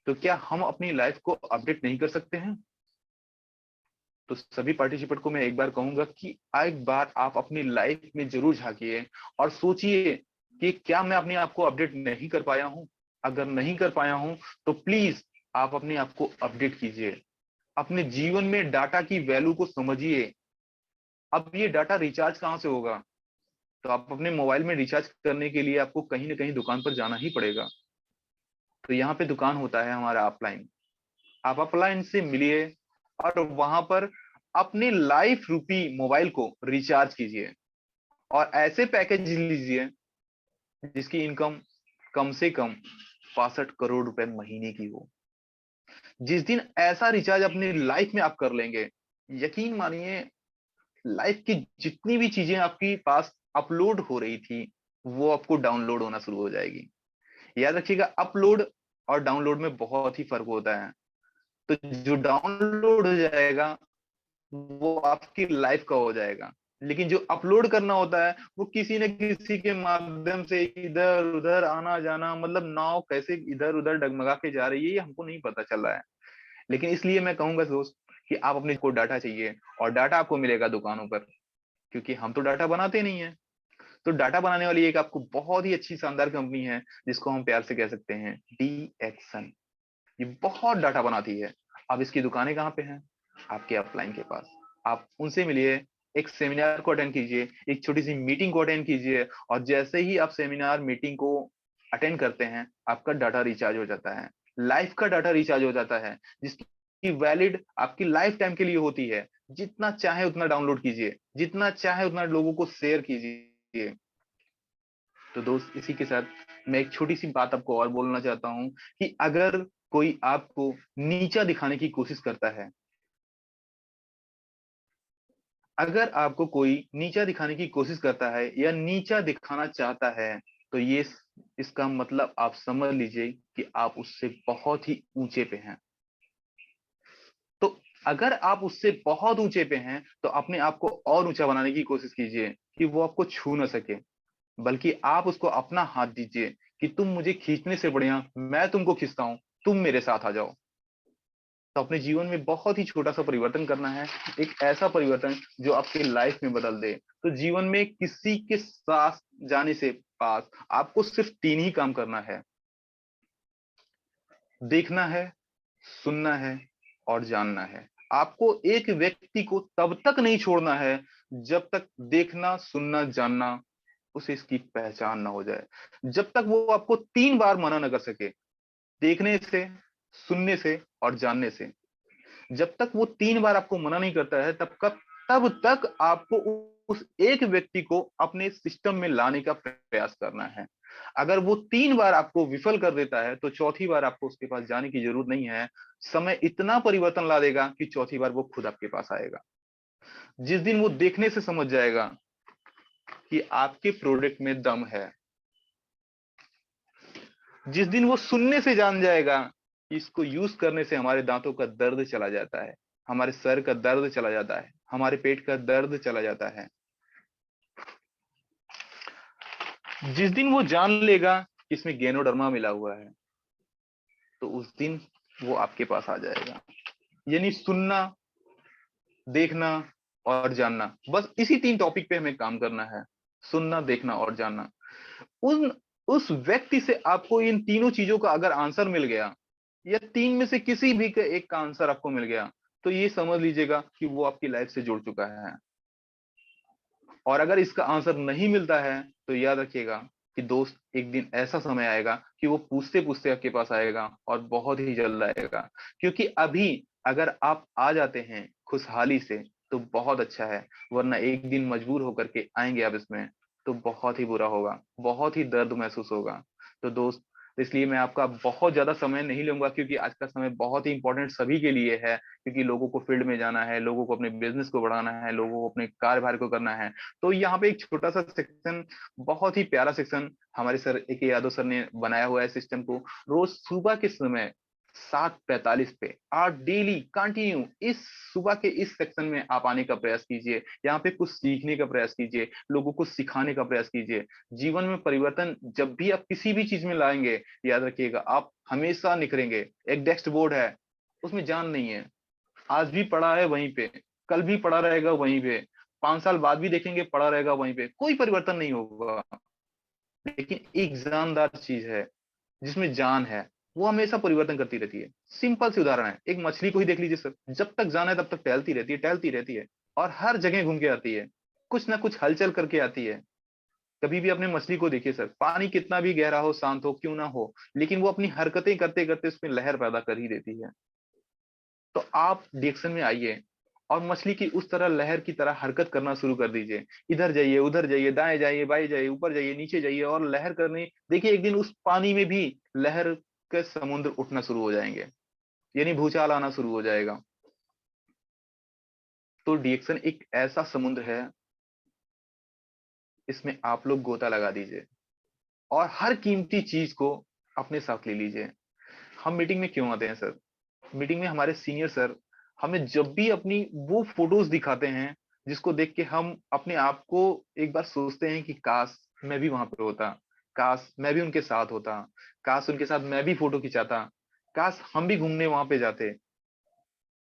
तो क्या हम अपनी लाइफ को अपडेट नहीं कर सकते हैं? तो सभी पार्टिसिपेंट को मैं एक बार कहूंगा कि एक बार आप अपनी लाइफ में जरूर झांकिए और सोचिए कि क्या मैं अपने आप को अपडेट नहीं कर पाया हूं। अगर नहीं कर पाया हूं तो प्लीज आप अपने आप को अपडेट कीजिए। अपने जीवन में डाटा की वैल्यू को समझिए। अब ये डाटा रिचार्ज कहां से होगा? तो आप अपने मोबाइल में रिचार्ज करने के लिए आपको कहीं ना कहीं दुकान पर जाना ही पड़ेगा। तो यहाँ पे दुकान होता है हमारा ऑफलाइन। आप ऑफलाइन से मिलिए और वहां पर अपने लाइफ रूपी मोबाइल को रिचार्ज कीजिए और ऐसे पैकेज लीजिए जिसकी इनकम कम से कम 62 करोड़ रुपए महीने की हो। जिस दिन ऐसा रिचार्ज अपनी लाइफ में आप कर लेंगे, यकीन मानिए लाइफ की जितनी भी चीजें आपके पास अपलोड हो रही थी वो आपको डाउनलोड होना शुरू हो जाएगी। याद रखिएगा, अपलोड और डाउनलोड में बहुत ही फर्क होता है। तो जो डाउनलोड हो जाएगा वो आपकी लाइफ का हो जाएगा, लेकिन जो अपलोड करना होता है वो किसी न किसी के माध्यम से इधर उधर आना जाना, मतलब नाव कैसे इधर उधर डगमगा के जा रही है ये हमको नहीं पता चल रहा है। लेकिन इसलिए मैं कहूंगा दोस्त कि आप अपने को डाटा चाहिए और डाटा आपको मिलेगा दुकानों पर, क्योंकि हम तो डाटा बनाते नहीं है। तो डाटा बनाने वाली एक आपको बहुत ही अच्छी शानदार कंपनी है जिसको हम प्यार से कह सकते हैं डी एक्सन। ये बहुत डाटा बनाती है। अब इसकी दुकानें कहाँ पे हैं? आपके अपलाइन के पास। आप उनसे मिलिए, एक सेमिनार को अटेंड कीजिए, एक छोटी सी मीटिंग को अटेंड कीजिए और जैसे ही आप सेमिनार मीटिंग को अटेंड करते हैं आपका डाटा रिचार्ज हो जाता है। लाइफ का डाटा रिचार्ज हो जाता है जिसकी वैलिड आपकी लाइफ टाइम के लिए होती है। जितना चाहे उतना डाउनलोड कीजिए, जितना चाहे उतना लोगों को शेयर कीजिए। तो दोस्त इसी के साथ मैं एक छोटी सी बात आपको और बोलना चाहता हूं कि अगर कोई आपको नीचा दिखाने की कोशिश करता है, अगर आपको कोई नीचा दिखाने की कोशिश करता है या नीचा दिखाना चाहता है, तो ये इसका मतलब आप समझ लीजिए कि आप उससे बहुत ही ऊंचे पे हैं। तो अगर आप उससे बहुत ऊंचे पे हैं तो अपने आप को और ऊंचा बनाने की कोशिश कीजिए कि वो आपको छू ना सके, बल्कि आप उसको अपना हाथ दीजिए कि तुम मुझे खींचने से बढ़िया मैं तुमको खींचता हूं, तुम मेरे साथ आ जाओ। तो अपने जीवन में बहुत ही छोटा सा परिवर्तन करना है, एक ऐसा परिवर्तन जो आपके लाइफ में बदल दे। तो जीवन में किसी के साथ जाने से पास आपको सिर्फ तीन ही काम करना है: देखना है, सुनना है और जानना है। आपको एक व्यक्ति को तब तक नहीं छोड़ना है जब तक देखना सुनना जानना उसे इसकी पहचान ना हो जाए। जब तक वो आपको 3 बार मना न कर सके, देखने से, सुनने से और जानने से। जब तक वो 3 बार आपको मना नहीं करता है तब तक आपको उस एक व्यक्ति को अपने सिस्टम में लाने का प्रयास करना है। अगर वो 3 बार आपको विफल कर देता है तो चौथी बार आपको उसके पास जाने की जरूरत नहीं है। समय इतना परिवर्तन ला देगा कि चौथी बार वो खुद आपके पास आएगा। जिस दिन वो देखने से समझ जाएगा कि आपके प्रोडक्ट में दम है, जिस दिन वो सुनने से जान जाएगा कि इसको यूज करने से हमारे दांतों का दर्द चला जाता है, हमारे सर का दर्द चला जाता है, हमारे पेट का दर्द चला जाता है, जिस दिन वो जान लेगा कि इसमें गेनोडर्मा मिला हुआ है, तो उस दिन वो आपके पास आ जाएगा। यानी सुनना, देखना और जानना, बस इसी 3 टॉपिक पे हमें काम करना है। सुनना, देखना और जानना। उन उस व्यक्ति से आपको इन तीनों चीजों का अगर आंसर मिल गया या तीन में से किसी भी का एक का आंसर आपको मिल गया, तो ये समझ लीजिएगा कि वो आपकी लाइफ से जुड़ चुका है। और अगर इसका आंसर नहीं मिलता है तो याद रखिएगा कि दोस्त एक दिन ऐसा समय आएगा कि वो पूछते पूछते आपके पास आएगा और बहुत ही जल्द आएगा। क्योंकि अभी अगर आप आ जाते हैं खुशहाली से तो बहुत अच्छा है, वरना एक दिन मजबूर होकर के आएंगे आप इसमें तो बहुत ही बुरा होगा, बहुत ही दर्द महसूस होगा। तो दोस्त इसलिए मैं आपका बहुत ज्यादा समय नहीं लूंगा, क्योंकि आज का समय बहुत ही इंपॉर्टेंट सभी के लिए है। क्योंकि लोगों को फील्ड में जाना है, लोगों को अपने बिजनेस को बढ़ाना है, लोगों को अपने कार्यभार को करना है। तो यहाँ पे एक छोटा सा सेक्शन, बहुत ही प्यारा सेक्शन हमारे सर ए के यादव सर ने बनाया हुआ है सिस्टम को। रोज सुबह के समय 7:45 पे आप डेली कंटिन्यू इस सुबह के इस सेक्शन में आप आने का प्रयास कीजिए। यहाँ पे कुछ सीखने का प्रयास कीजिए, लोगों को सिखाने का प्रयास कीजिए। जीवन में परिवर्तन जब भी आप किसी भी चीज में लाएंगे, याद रखिएगा आप हमेशा निखरेंगे। एक डेस्क बोर्ड है, उसमें जान नहीं है, आज भी पड़ा है वहीं पे, कल भी पड़ा रहेगा वहीं पे, 5 साल बाद भी देखेंगे पड़ा रहेगा वहीं पे, कोई परिवर्तन नहीं होगा। लेकिन एक जानदार चीज है जिसमें जान है, वो हमेशा परिवर्तन करती रहती है। सिंपल सी उदाहरण है, एक मछली को ही देख लीजिए सर, जब तक जान है तब तक टहलती रहती है, टहलती रहती है, और हर जगह घूम के आती है, कुछ ना कुछ हलचल करके आती है। कभी भी अपने मछली को देखिए सर, पानी कितना भी गहरा हो, शांत हो, क्यों ना हो, लेकिन वो अपनी हरकतें करते करते उसमें लहर पैदा कर ही देती है। तो आप डिएक्शन में आइए और मछली की उस तरह लहर की तरह हरकत करना शुरू कर दीजिए। इधर जाइए, उधर जाइए, दाएं जाइए, बाएं जाइए, ऊपर जाइए, नीचे जाइए, और लहर करनी देखिए। एक दिन उस पानी में भी लहर के समुद्र उठना शुरू हो जाएंगे, यानी भूचाल आना शुरू हो जाएगा। तो डिएक्शन एक ऐसा समुद्र है, इसमें आप लोग गोता लगा दीजिए और हर कीमती चीज को अपने साथ ले लीजिए। हम मीटिंग में क्यों आते हैं सर? मीटिंग में हमारे सीनियर सर हमें जब भी अपनी वो फोटोज दिखाते हैं जिसको देख के हम अपने आप को एक बार सोचते हैं कि काश मैं भी वहां पे होता, काश मैं भी उनके साथ होता, काश उनके साथ मैं भी फोटो खिंचाता, काश हम भी घूमने वहां पे जाते।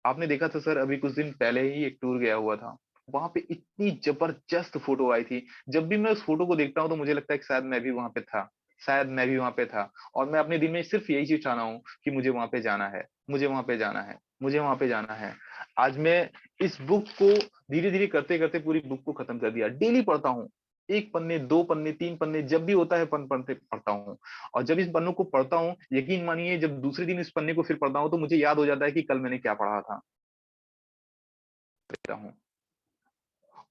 आपने देखा था सर, अभी कुछ दिन पहले ही एक टूर गया हुआ था, वहां पे इतनी जबरदस्त फोटो आई थी। जब भी मैं उस फोटो को देखता हूँ तो मुझे लगता है कि शायद मैं भी वहां पे था, शायद मैं भी वहां पे था। और मैं अपने दिल में सिर्फ यही चीज चाह रहा हूँ कि मुझे वहां पे जाना है, मुझे वहां पे जाना है, मुझे वहां पे जाना है। आज मैं इस बुक को धीरे धीरे करते करते पूरी बुक को खत्म कर दिया। डेली पढ़ता हूँ, एक पन्ने, दो पन्ने, तीन पन्ने, जब भी होता है पन पढ़ते पढ़ता हूँ। और जब इस पन्नों को पढ़ता हूँ, यकीन मानिए जब दूसरे दिन इस पन्ने को फिर पढ़ता हूँ तो मुझे याद हो जाता है कि कल मैंने क्या पढ़ा था। देता हूँ,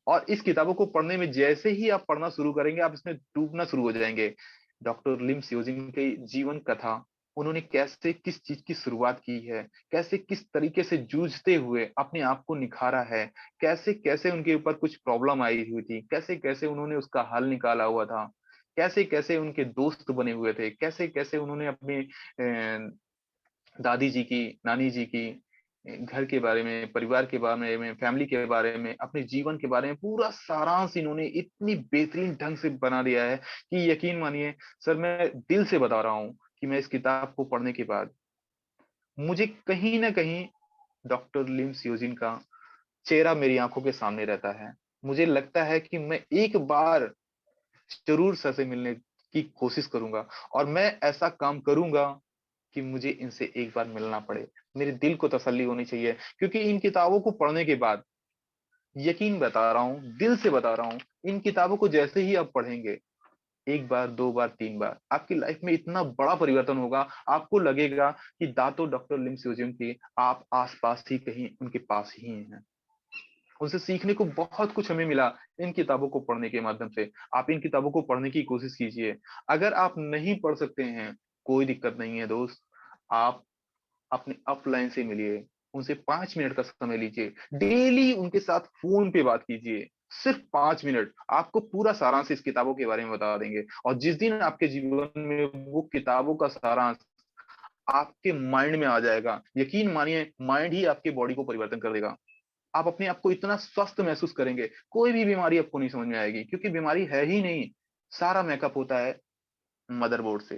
और इस किताबों को पढ़ने में जैसे ही आप पढ़ना शुरू करेंगे, आप इसमें डूबना शुरू हो जाएंगे। डॉक्टर लिम स्योजिन की जीवन कथा, उन्होंने कैसे किस चीज की शुरुआत की है, कैसे किस तरीके से जूझते हुए अपने आप को निखारा है, कैसे कैसे उनके ऊपर कुछ प्रॉब्लम आई हुई थी, कैसे कैसे उन्होंने उसका हल निकाला हुआ था, कैसे कैसे उनके दोस्त बने हुए थे, कैसे कैसे उन्होंने अपने दादी जी की, नानी जी की, घर के बारे में, परिवार के बारे में, फैमिली के बारे में, अपने जीवन के बारे में पूरा सारांश इन्होंने इतनी बेहतरीन ढंग से बना दिया है कि यकीन मानिए सर, मैं दिल से बता रहा हूँ कि मैं इस किताब को पढ़ने के बाद मुझे कहीं ना कहीं डॉक्टर लिम सियोजिन का चेहरा मेरी आंखों के सामने रहता है। मुझे लगता है कि मैं एक बार जरूर सर से मिलने की कोशिश करूंगा, और मैं ऐसा काम करूंगा कि मुझे इनसे एक बार मिलना पड़े। मेरे दिल को तसल्ली होनी चाहिए, क्योंकि इन किताबों को पढ़ने के बाद, यकीन बता रहा हूँ, दिल से बता रहा हूँ, इन किताबों को जैसे ही आप पढ़ेंगे, एक बार, दो बार, तीन बार, आपकी लाइफ में इतना बड़ा परिवर्तन होगा। आपको लगेगा कि दातो डॉक्टर लिम स्योजिन की आप आसपास ही कहीं उनके पास ही हैं। उनसे सीखने को बहुत कुछ हमें मिला इन किताबों को पढ़ने के माध्यम से। आप इन किताबों को पढ़ने की कोशिश कीजिए। अगर आप नहीं पढ़ सकते हैं, कोई दिक्कत नहीं है दोस्त, आप अपने अपलाइन से मिलिए, उनसे 5 मिनट का समय लीजिए, डेली उनके साथ फोन पे बात कीजिए। सिर्फ 5 मिनट आपको पूरा सारांश इस किताबों के बारे में बता देंगे। और जिस दिन आपके जीवन में वो किताबों का सारांश आपके माइंड में आ जाएगा, यकीन मानिए माइंड ही आपके बॉडी को परिवर्तन कर देगा। आप अपने आप को इतना स्वस्थ महसूस करेंगे, कोई भी बीमारी आपको नहीं समझ में आएगी, क्योंकि बीमारी है ही नहीं। सारा मेकअप होता है मदरबोर्ड से,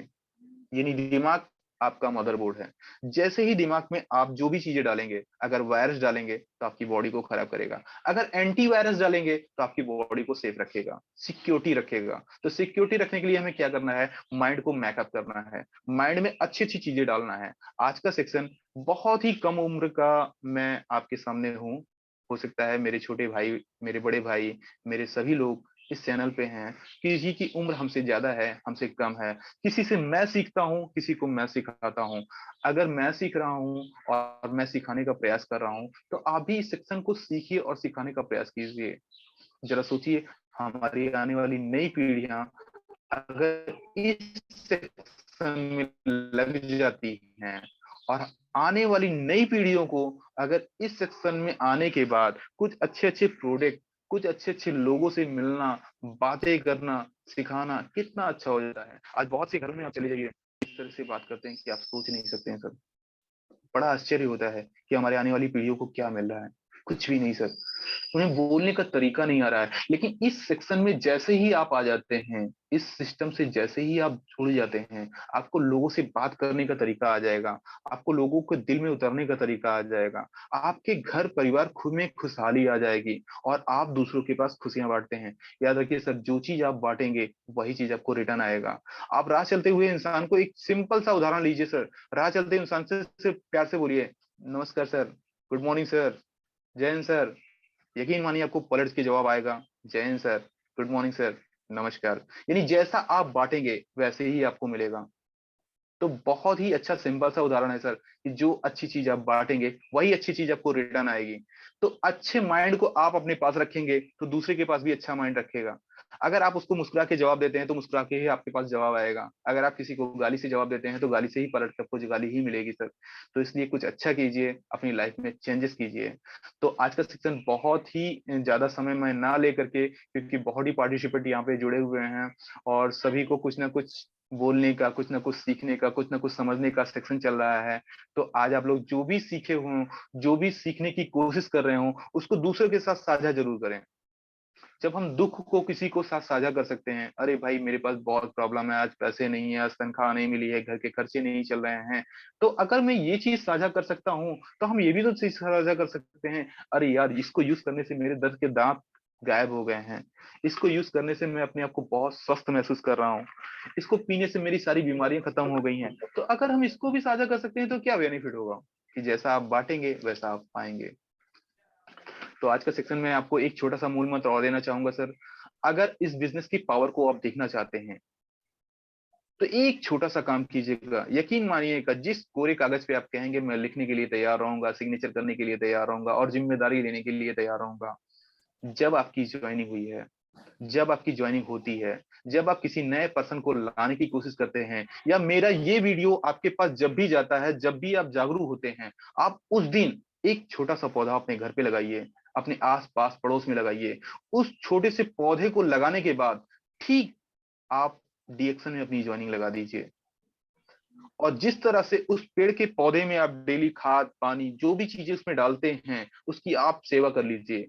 यानी दिमाग आपका मदरबोर्ड है। जैसे ही दिमाग में आप जो भी चीजें डालेंगे, अगर वायरस डालेंगे तो आपकी बॉडी को खराब करेगा, अगर एंटी वायरस डालेंगे तो आपकी बॉडी को सेफ रखेगा, सिक्योरिटी रखेगा। तो सिक्योरिटी रखने के लिए हमें क्या करना है? माइंड को मैकअप करना है, माइंड में अच्छी अच्छी चीजें डालना है। आज का सेक्शन बहुत ही कम उम्र का मैं आपके सामने हूँ। हो सकता है मेरे छोटे भाई, मेरे बड़े भाई, मेरे सभी लोग इस चैनल पे हैं, किसी की उम्र हमसे ज्यादा है, हमसे कम है, किसी से मैं सीखता हूँ, किसी को मैं सिखाता हूँ। अगर मैं सीख रहा हूँ और मैं सिखाने का प्रयास कर रहा हूँ, तो आप भी इस सेक्शन को सीखिए और सिखाने का प्रयास कीजिए। जरा सोचिए, हमारी आने वाली नई पीढ़ियां अगर इस सेक्शन में लग जाती हैं, और आने वाली नई पीढ़ियों को अगर इस सेक्शन में आने के बाद कुछ अच्छे अच्छे प्रोडक्ट, कुछ अच्छे अच्छे लोगों से मिलना, बातें करना, सिखाना, कितना अच्छा हो जाता है। आज बहुत से घरों में आप चले जाइए, इस तरह से बात करते हैं कि आप सोच नहीं सकते हैं सर। बड़ा आश्चर्य होता है कि हमारे आने वाली पीढ़ियों को क्या मिल रहा है। कुछ भी नहीं सर, उन्हें बोलने का तरीका नहीं आ रहा है। लेकिन इस सेक्शन में जैसे ही आप आ जाते हैं, इस सिस्टम से जैसे ही आप जुड़ जाते हैं, आपको लोगों से बात करने का तरीका आ जाएगा, आपको लोगों के दिल में उतरने का तरीका आ जाएगा, आपके घर परिवार खुद में खुशहाली आ जाएगी और आप दूसरों के पास खुशियां बांटते हैं। याद रखिए सर, जो चीज आप बांटेंगे वही चीज आपको रिटर्न आएगा। आप राह चलते हुए इंसान को, एक सिंपल सा उदाहरण लीजिए सर, राह चलते हुए इंसान से सिर्फ प्यार से बोलिए, नमस्कार सर, गुड मॉर्निंग सर, जय हिंद सर। यकीन मानिए आपको पलट के जवाब आएगा, जय Hind sir, good morning sir, नमस्कार। यानी जैसा आप बांटेंगे वैसे ही आपको मिलेगा। तो बहुत ही अच्छा सिंपल सा उदाहरण है सर, कि जो अच्छी चीज आप बांटेंगे वही अच्छी चीज आपको रिटर्न आएगी। तो अच्छे माइंड को आप अपने पास रखेंगे तो दूसरे के पास भी अच्छा माइंड रखेगा। अगर आप उसको मुस्कुरा के जवाब देते हैं तो मुस्कुरा के ही आपके पास जवाब आएगा। अगर आप किसी को गाली से जवाब देते हैं तो गाली से ही पलट के आपको गाली ही मिलेगी सर। तो इसलिए कुछ अच्छा कीजिए, अपनी लाइफ में चेंजेस कीजिए। तो आज का सेक्शन बहुत ही ज्यादा समय मैं ना लेकर के, क्योंकि बहुत ही पार्टिसिपेंट यहाँ पे जुड़े हुए हैं और सभी को कुछ ना कुछ बोलने का, कुछ ना कुछ सीखने का, कुछ ना कुछ समझने का सेक्शन चल रहा है। तो आज आप लोग जो भी सीखे हों, जो भी सीखने की कोशिश कर रहे हो, उसको दूसरों के साथ साझा जरूर करें। जब हम दुख को किसी को साथ साझा कर सकते हैं, अरे भाई मेरे पास बहुत प्रॉब्लम है, आज पैसे नहीं है, आज तनख्वाह नहीं मिली है, घर के खर्चे नहीं चल रहे हैं, तो अगर मैं ये चीज साझा कर सकता हूँ तो हम ये भी तो चीज साझा कर सकते हैं। अरे यार, इसको यूज करने से मेरे दर्द के दांत गायब हो गए हैं, इसको यूज करने से मैं अपने आप को बहुत स्वस्थ महसूस कर रहा हूँ, इसको पीने से मेरी सारी बीमारियां खत्म हो गई हैं। तो अगर हम इसको भी साझा कर सकते हैं तो क्या बेनिफिट होगा, कि जैसा आप बांटेंगे वैसा आप पाएंगे। तो आज का सेक्शन में आपको एक छोटा सा मूल मंत्र और देना चाहूंगा सर। अगर इस बिजनेस की पावर को आप देखना चाहते हैं तो एक छोटा सा काम कीजिएगा, यकीन मानिएगा, जिस कोरे कागज पे आप कहेंगे मैं लिखने के लिए तैयार रहूंगा, सिग्नेचर करने के लिए तैयार रहूंगा और जिम्मेदारी लेने के लिए तैयार रहूंगा, जब आपकी ज्वाइनिंग हुई है, जब आपकी ज्वाइनिंग होती है, जब आप किसी नए पर्सन को लाने की कोशिश करते हैं, या मेरा ये वीडियो आपके पास जब भी जाता है, जब भी आप जागरूक होते हैं, आप उस दिन एक छोटा सा पौधा अपने घर पे लगाइए, अपने आस पास पड़ोस में लगाइए। उस छोटे से पौधे को लगाने के बाद ठीक आप डीएक्शन में अपनी ज्वाइनिंग लगा दीजिए। और जिस तरह से उस पेड़ के पौधे में आप डेली खाद पानी जो भी चीजें उसमें डालते हैं उसकी आप सेवा कर लीजिए,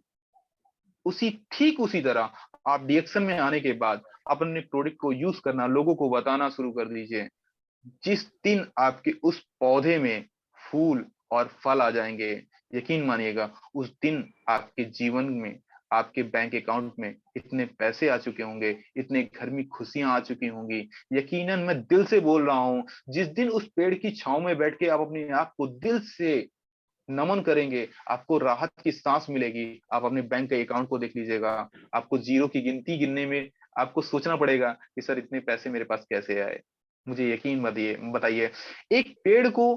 ठीक उसी तरह आप डीएक्शन में आने के बाद अपने प्रोडक्ट को यूज करना, लोगों को बताना शुरू कर दीजिए। जिस दिन आपके उस पौधे में फूल और फल आ जाएंगे, यकीन मानिएगा उस दिन आपके जीवन में, आपके बैंक अकाउंट में इतने पैसे आ चुके होंगे, इतने घर में खुशियां आ चुकी होंगी। यकीनन मैं दिल से बोल रहा हूं, जिस दिन उस पेड़ की छांव में बैठ के आप अपने आप को दिल से नमन करेंगे, आपको राहत की सांस मिलेगी। आप अपने बैंक के अकाउंट को देख लीजिएगा, आपको जीरो की गिनती गिनने में आपको सोचना पड़ेगा कि सर इतने पैसे मेरे पास कैसे आए। मुझे यकीन बताइए बताइए, एक पेड़ को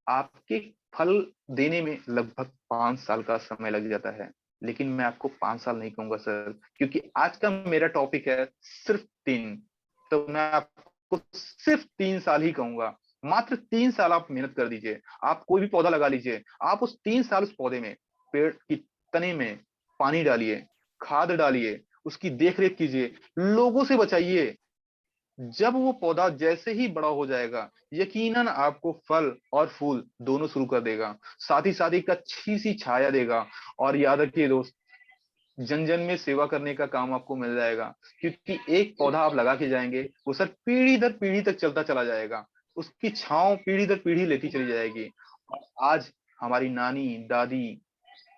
आपके फल देने में लगभग 5 साल का समय लग जाता है, लेकिन मैं आपको 5 साल नहीं कहूंगा सर, क्योंकि आज का मेरा टॉपिक है सिर्फ 3। तो मैं आपको सिर्फ 3 साल ही कहूंगा। मात्र 3 साल आप मेहनत कर दीजिए, आप कोई भी पौधा लगा लीजिए, आप उस 3 साल उस पौधे में, पेड़ की तने में पानी डालिए, खाद डालिए, उसकी देख रेख कीजिए, लोगों से बचाइए। जब वो पौधा जैसे ही बड़ा हो जाएगा, यकीनन आपको फल और फूल दोनों शुरू कर देगा, साथ ही साथ एक अच्छी सी छाया देगा। और याद रखिए दोस्त, जन जन में सेवा करने का काम आपको मिल जाएगा, क्योंकि एक पौधा आप लगा के जाएंगे वो सर पीढ़ी दर पीढ़ी तक चलता चला जाएगा, उसकी छांव पीढ़ी दर पीढ़ी लेती चली जाएगी। और आज हमारी नानी दादी,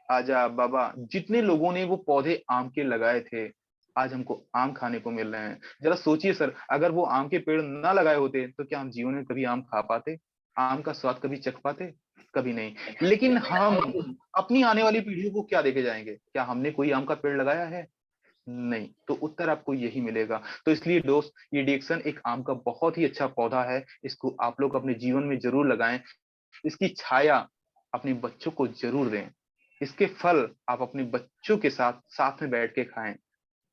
आजा बाबा, जितने लोगों ने वो पौधे आम के लगाए थे, आज हमको आम खाने को मिल रहे हैं। जरा सोचिए सर, अगर वो आम के पेड़ ना लगाए होते तो क्या हम जीवन में कभी आम खा पाते, आम का स्वाद कभी चख पाते? कभी नहीं। लेकिन हम अपनी आने वाली पीढ़ियों को क्या देके जाएंगे, क्या हमने कोई आम का पेड़ लगाया है? नहीं। तो उत्तर आपको यही मिलेगा। तो इसलिए दोस्त, ये डिएक्सन एक आम का बहुत ही अच्छा पौधा है, इसको आप लोग अपने जीवन में जरूर लगाएं। इसकी छाया अपने बच्चों को जरूर दें, इसके फल आप अपने बच्चों के साथ साथ में बैठ के खाएं,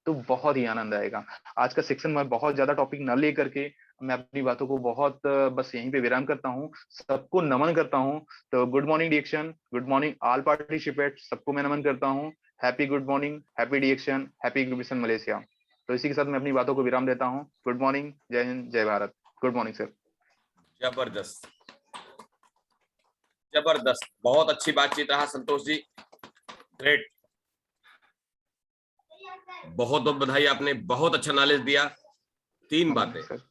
तो बहुत ही आनंद आएगा। आज का सेक्शन में बहुत ज्यादा टॉपिक न लेकर के मैं अपनी बातों को बहुत बस यहीं पे विराम करता हूँ, सबको नमन करता हूँ। तो गुड मॉर्निंग डिएक्शन, गुड मॉर्निंग ऑल पार्टिसिपेट, सबको मैं नमन करता हूँ। हैप्पी गुड मॉर्निंग, हैप्पी डिएक्शन, हैप्पी एग्जीबिशन मलेशिया। तो इसी के साथ मैं अपनी बातों को विराम देता हूँ। गुड मॉर्निंग, जय हिंद, जय भारत। Good morning sir. जबरदस्त। जबरदस्त, बहुत अच्छी बातचीत रहा संतोष जी, ग्रेट, बहुत बहुत बधाई, आपने बहुत अच्छा नॉलेज दिया। 3 बातें, सर